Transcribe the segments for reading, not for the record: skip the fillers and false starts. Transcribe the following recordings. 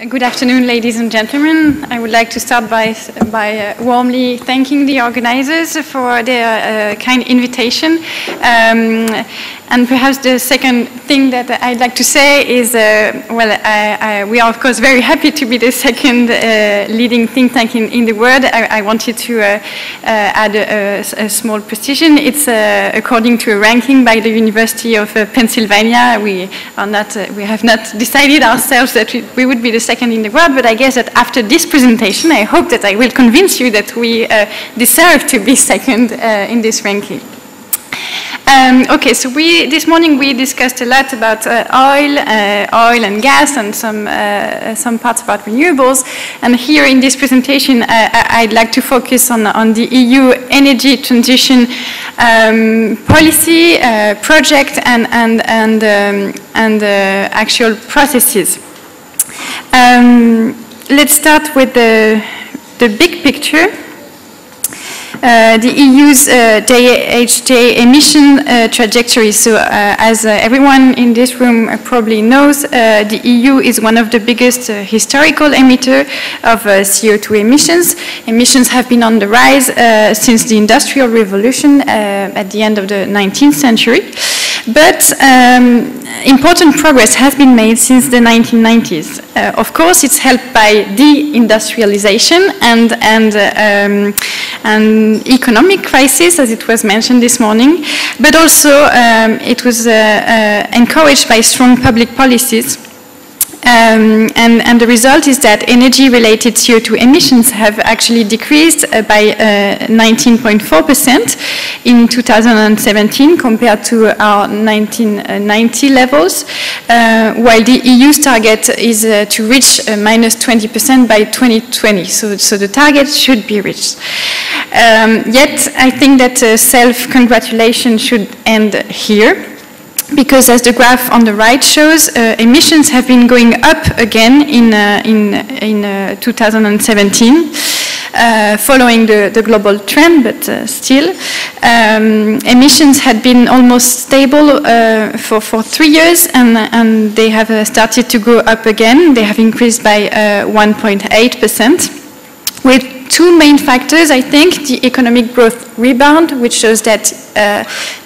Good afternoon, ladies and gentlemen. I would like to start by warmly thanking the organizers for their kind invitation. And perhaps the second thing that I'd like to say is, we are of course very happy to be the second leading think tank in the world. I wanted to add a small precision. It's according to a ranking by the University of Pennsylvania. We have not decided ourselves that we would be the second in the world, but I guess that after this presentation, I hope that I will convince you that we deserve to be second in this ranking. Okay, so this morning we discussed a lot about oil and gas and some parts about renewables. And here in this presentation, I'd like to focus on the EU energy transition policy, project, and actual processes. Let's start with the big picture. The EU's GHG emission trajectory. So as everyone in this room probably knows, the EU is one of the biggest historical emitter of CO2 emissions. Emissions have been on the rise since the Industrial Revolution at the end of the 19th century. But important progress has been made since the 1990s. Of course, it's helped by deindustrialization and economic crisis, as it was mentioned this morning, but also it was encouraged by strong public policies. And the result is that energy-related CO2 emissions have actually decreased by 19.4% in 2017 compared to our 1990 levels, while the EU's target is to reach minus 20% by 2020. So the target should be reached. Yet, I think that self-congratulation should end here, because as the graph on the right shows, emissions have been going up again in 2017, following the global trend, but still. Emissions had been almost stable for 3 years, and they have started to go up again. They have increased by 1.8%, with two main factors, I think: the economic growth rebound, which shows that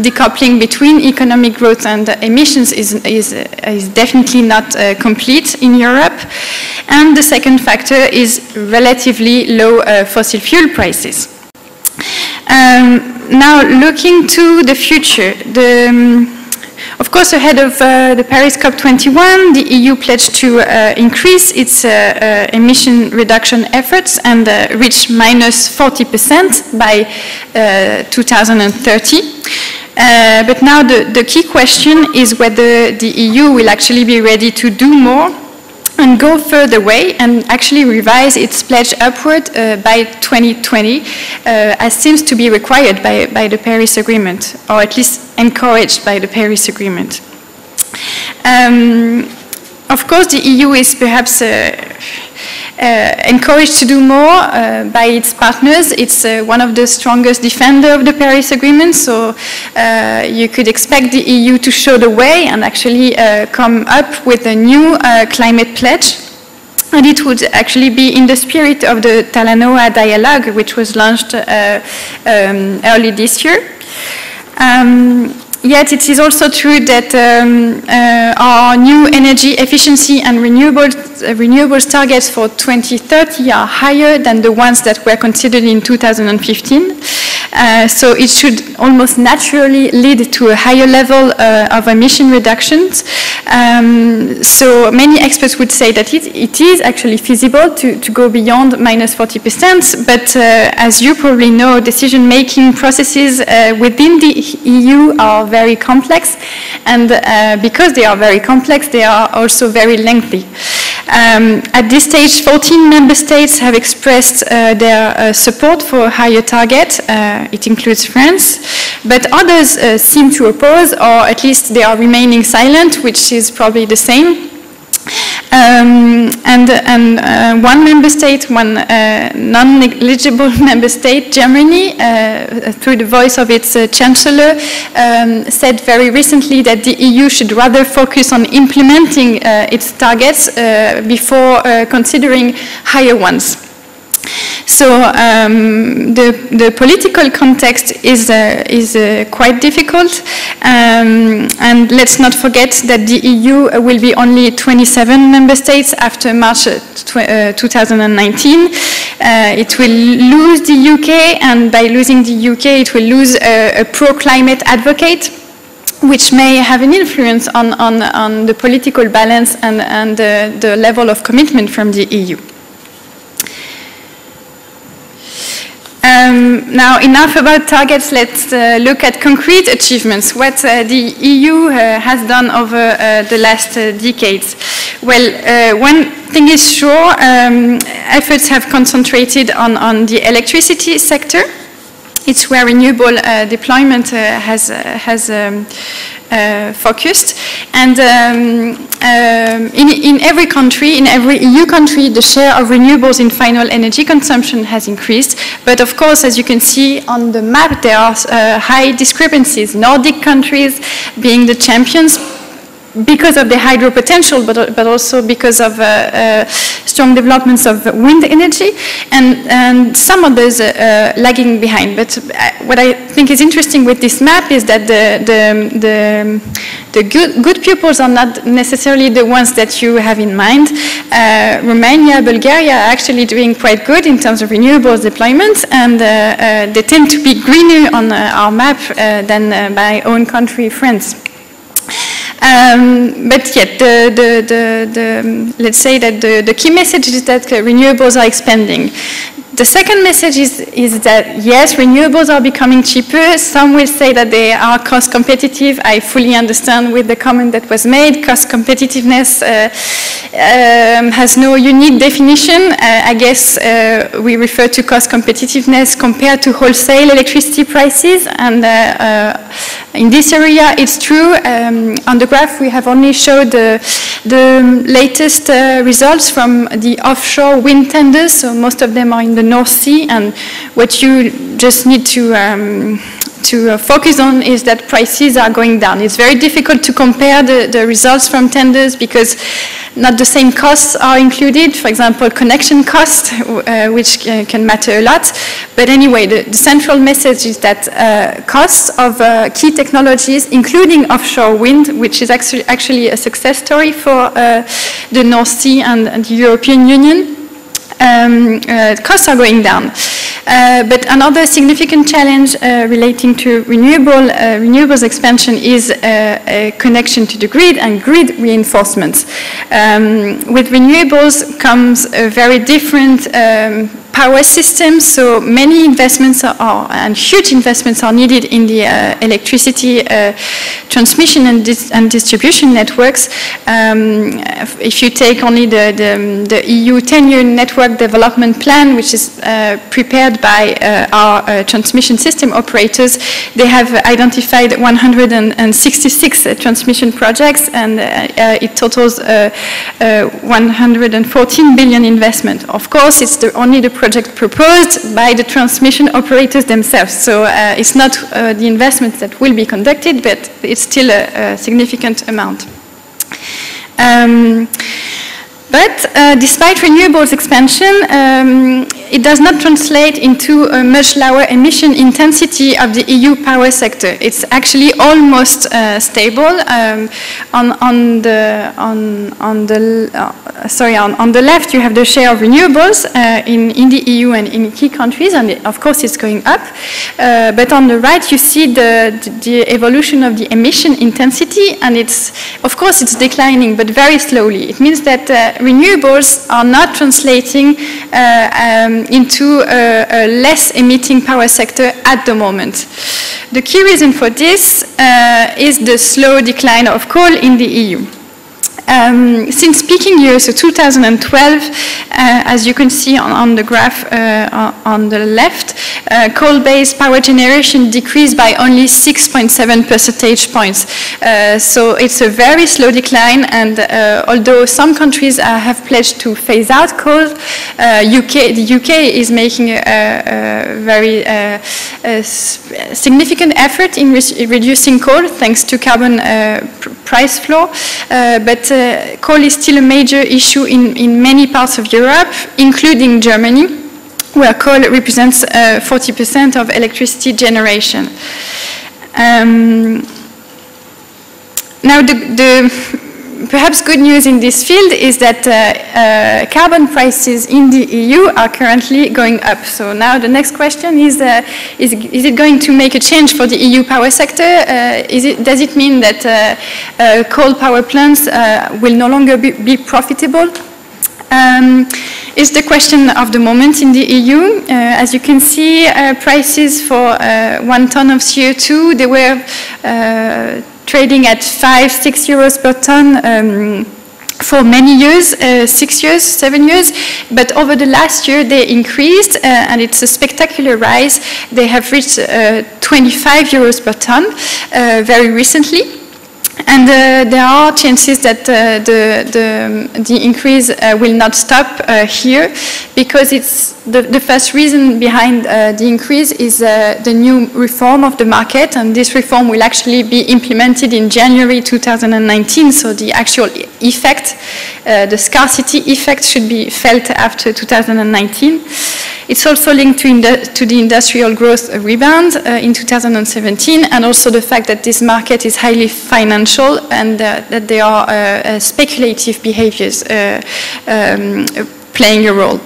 decoupling between economic growth and emissions is definitely not complete in Europe. And the second factor is relatively low fossil fuel prices. Now, looking to the future, of course, ahead of the Paris COP21, the EU pledged to increase its emission reduction efforts and reach minus 40% by 2030. But now the key question is whether the EU will actually be ready to do more and go further away and actually revise its pledge upward by 2020, as seems to be required by the Paris Agreement, or at least encouraged by the Paris Agreement. Of course, the EU is perhaps encouraged to do more by its partners. It's one of the strongest defenders of the Paris Agreement, so you could expect the EU to show the way and actually come up with a new climate pledge. And it would actually be in the spirit of the Talanoa dialogue, which was launched early this year. Yet it is also true that our new energy efficiency and renewables targets for 2030 are higher than the ones that were considered in 2015. So it should almost naturally lead to a higher level of emission reductions. So many experts would say that it is actually feasible to go beyond minus 40%, but as you probably know, decision-making processes within the EU are very complex, and because they are very complex, they are also very lengthy. At this stage, 14 member states have expressed their support for a higher target. It includes France, but others seem to oppose, or at least they are remaining silent, which is probably the same. And one member state, one non-eligible member state, Germany, through the voice of its chancellor, said very recently that the EU should rather focus on implementing its targets before considering higher ones. So the political context is quite difficult, and let's not forget that the EU will be only 27 member states after March 2019. It will lose the UK, and by losing the UK, it will lose a pro-climate advocate, which may have an influence on the political balance and the level of commitment from the EU. Now, enough about targets. Let's look at concrete achievements, what the EU has done over the last decades. Well, one thing is sure, efforts have concentrated on the electricity sector. It's where renewable deployment has focused. And in every country, in every EU country, the share of renewables in final energy consumption has increased. But of course, as you can see on the map, there are high discrepancies. Nordic countries being the champions because of the hydro potential, but also because of strong developments of wind energy, and some others lagging behind. But what I think is interesting with this map is that the good pupils are not necessarily the ones that you have in mind. Romania, Bulgaria are actually doing quite good in terms of renewables deployment, and they tend to be greener on our map than my own country, France. But yet, let's say that the key message is that renewables are expanding. The second message is that, yes, renewables are becoming cheaper. Some will say that they are cost competitive. I fully understand with the comment that was made. Cost competitiveness has no unique definition. I guess we refer to cost competitiveness compared to wholesale electricity prices. And in this area, it's true. On the graph, we have only showed the latest results from the offshore wind tenders. So most of them are in the North Sea, and what you just need to focus on is that prices are going down. It's very difficult to compare the results from tenders because not the same costs are included. For example, connection cost, which can matter a lot. But anyway, the central message is that costs of key technologies, including offshore wind, which is actually a success story for the North Sea and the European Union, costs are going down. But another significant challenge relating to renewables expansion is a connection to the grid and grid reinforcement. With renewables comes a very different power system, so many investments and huge investments are needed in the electricity transmission and distribution networks. If you take only the EU 10-year network development plan, which is prepared by our transmission system operators, they have identified 166 transmission projects, and it totals 114 billion investment. Of course, it's only the project proposed by the transmission operators themselves. So it's not the investments that will be conducted, but it's still a significant amount. But despite renewables expansion, it does not translate into a much lower emission intensity of the EU power sector. It's actually almost stable. On the left, you have the share of renewables in the EU and in key countries, and of course, it's going up. But on the right, you see the evolution of the emission intensity, and of course, it's declining, but very slowly. It means that renewables are not translating into a less emitting power sector at the moment. The key reason for this is the slow decline of coal in the EU. Since peak peaking year, so 2012, as you can see on the graph on the left, coal-based power generation decreased by only 6.7 percentage points. So it's a very slow decline, and although some countries have pledged to phase out coal, the UK is making a very significant effort in reducing coal thanks to carbon price floor, but coal is still a major issue in many parts of Europe, including Germany, where coal represents 40% of electricity generation. Now, the perhaps good news in this field is that carbon prices in the EU are currently going up. So now the next question is it going to make a change for the EU power sector? Does it mean that coal power plants will no longer be profitable? Is the question of the moment in the EU. As you can see, prices for 1 ton of CO2, they were trading at 5–6 euros per ton for many years, 6 years, 7 years, but over the last year they increased, and it's a spectacular rise. They have reached 25 euros per ton very recently. And there are chances that the increase will not stop here, because it's the first reason behind the increase is the new reform of the market, and this reform will actually be implemented in January 2019, so the actual effect, the scarcity effect, should be felt after 2019. It's also linked to the industrial growth rebound in 2017, and also the fact that this market is highly financial and that there are speculative behaviors playing a role.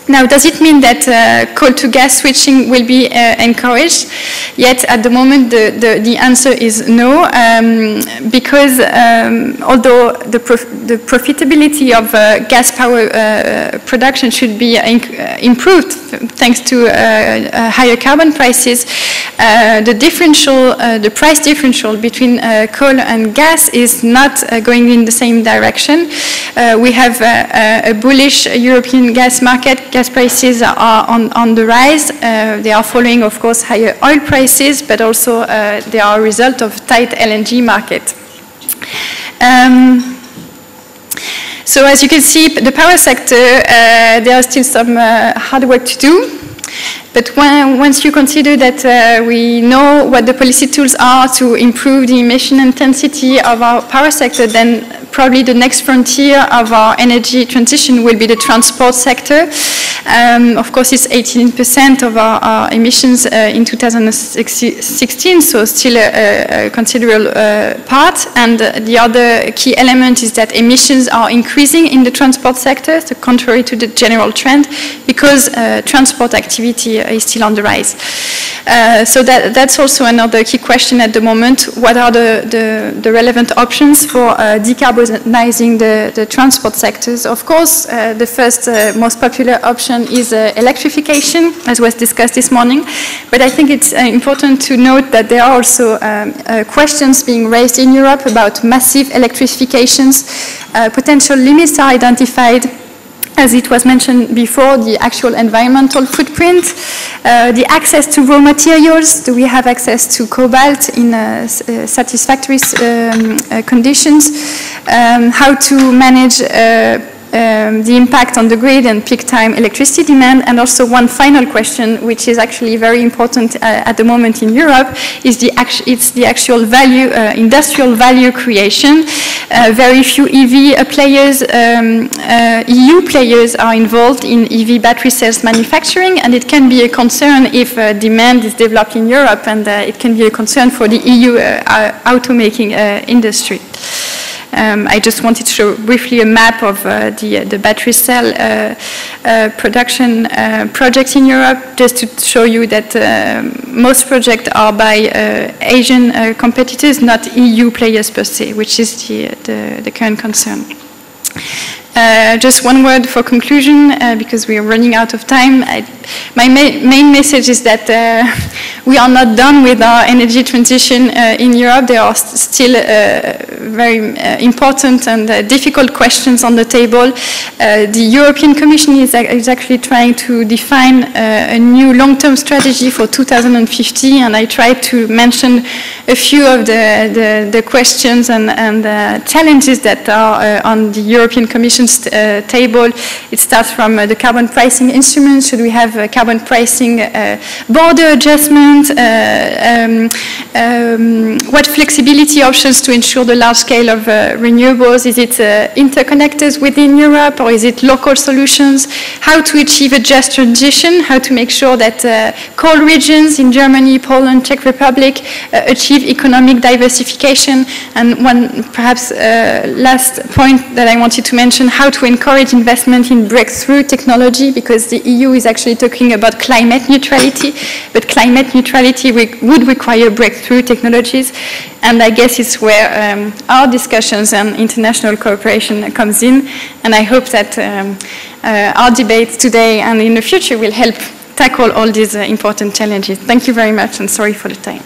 Now, does it mean that coal to gas switching will be encouraged? Yet, at the moment, the answer is no, because although the profitability of gas power production should be improved thanks to higher carbon prices, the price differential between coal and gas is not going in the same direction. We have a bullish European gas market. Gas prices are on the rise. They are following, of course, higher oil prices, but also they are a result of tight LNG market. So as you can see, the power sector, there are still some hard work to do. But once you consider that we know what the policy tools are to improve the emission intensity of our power sector, then probably the next frontier of our energy transition will be the transport sector. Of course, it's 18% of our emissions in 2016, so still a considerable part. And the other key element is that emissions are increasing in the transport sector, so contrary to the general trend, because transport activity is still on the rise. So that's also another key question at the moment. What are the relevant options for decarbonizing the transport sectors? Of course, the first most popular option is electrification, as was discussed this morning. But I think it's important to note that there are also questions being raised in Europe about massive electrifications. Potential limits are identified. As it was mentioned before, the actual environmental footprint, the access to raw materials. Do we have access to cobalt in satisfactory conditions? How to manage the impact on the grid and peak time electricity demand. And also one final question, which is actually very important at the moment in Europe, is the actual value, industrial value creation. Very few EV players, EU players are involved in EV battery cells manufacturing, and it can be a concern if demand is developed in Europe, and it can be a concern for the EU automaking industry. I just wanted to show briefly a map of the battery cell production projects in Europe, just to show you that most projects are by Asian competitors, not EU players per se, which is the current concern. Just one word for conclusion, because we are running out of time. My main message is that we are not done with our energy transition in Europe. There are still very important and difficult questions on the table. The European Commission is actually trying to define a new long-term strategy for 2050, and I tried to mention a few of the questions and challenges that are on the European Commission's table. It starts from the carbon pricing instruments. Should we have a carbon pricing border adjustment? What flexibility options to ensure the large scale of renewables? Is it interconnectors within Europe, or is it local solutions? How to achieve a just transition? How to make sure that coal regions in Germany, Poland, Czech Republic achieve economic diversification? And one perhaps last point that I wanted to mention, how to encourage investment in breakthrough technology, because the EU is actually talking about climate neutrality, but climate neutrality would require breakthrough technologies, and I guess it's where our discussions and international cooperation comes in, and I hope that our debate today and in the future will help tackle all these important challenges. Thank you very much, and sorry for the time.